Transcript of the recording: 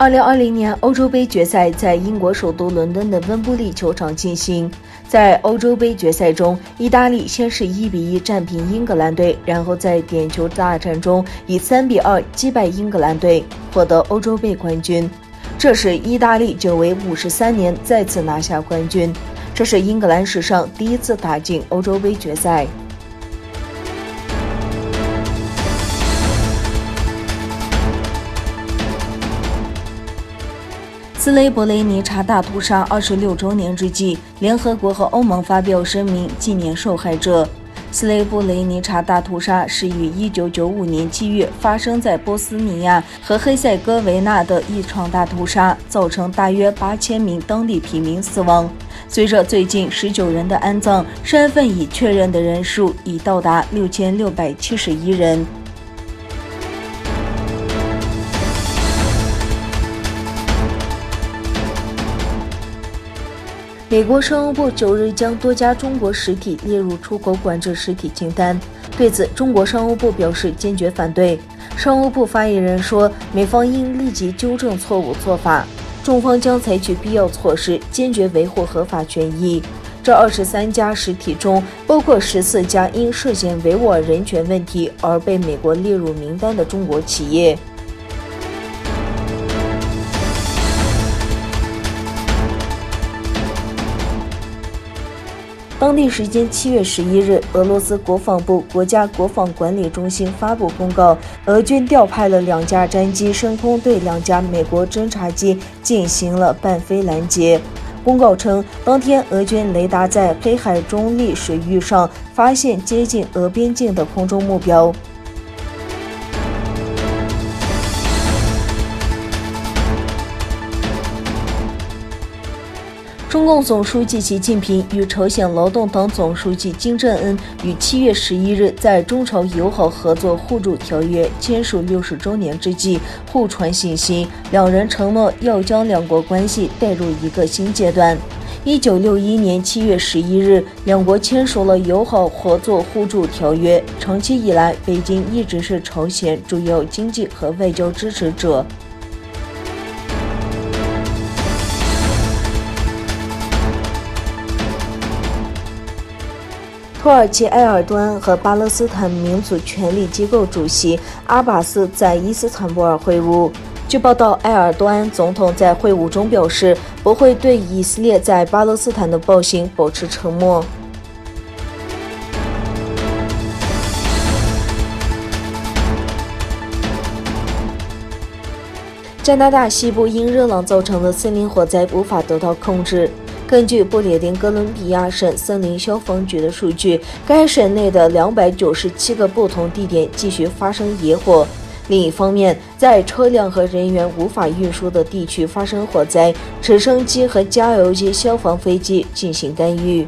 2020年欧洲杯决赛在英国首都伦敦的温布利球场进行。在欧洲杯决赛中，意大利先是1-1战平英格兰队，然后在点球大战中以3-2击败英格兰队，获得欧洲杯冠军。这是意大利久违53年再次拿下冠军，这是英格兰史上第一次打进欧洲杯决赛。斯雷伯雷尼察大屠杀26周年之际，联合国和欧盟发表声明纪念受害者。斯雷伯雷尼察大屠杀是于1995年7月发生在波斯尼亚和黑塞哥维纳的一场大屠杀，造成大约8000名当地平民死亡。随着最近19人的安葬，身份已确认的人数已到达6671人。美国商务部9日将多家中国实体列入出口管制实体清单，对此，中国商务部表示坚决反对。商务部发言人说，美方应立即纠正错误做法，中方将采取必要措施，坚决维护合法权益。这23家实体中，包括14家因涉嫌维吾尔人权问题而被美国列入名单的中国企业。当地时间7月11日，俄罗斯国防部国家国防管理中心发布公告，俄军调派了2架战机升空，对2架美国侦察机进行了伴飞拦截。公告称，当天俄军雷达在黑海中立水域上发现接近俄边境的空中目标。中共总书记习近平与朝鲜劳动党总书记金正恩于7月11日在中朝友好合作互助条约签署60周年之际互传信息，两人承诺要将两国关系带入一个新阶段。1961年7月11日，两国签署了友好合作互助条约。长期以来，北京一直是朝鲜主要经济和外交支持者。土耳其埃尔多安和巴勒斯坦民族权力机构主席阿巴斯在伊斯坦布尔会晤。据报道，埃尔多安总统在会晤中表示，不会对以色列在巴勒斯坦的暴行保持沉默。加拿大西部因热浪造成的森林火灾无法得到控制。根据不列颠哥伦比亚省森林消防局的数据，该省内的297个不同地点继续发生野火。另一方面，在车辆和人员无法运输的地区发生火灾，直升机和加油机、消防飞机进行干预。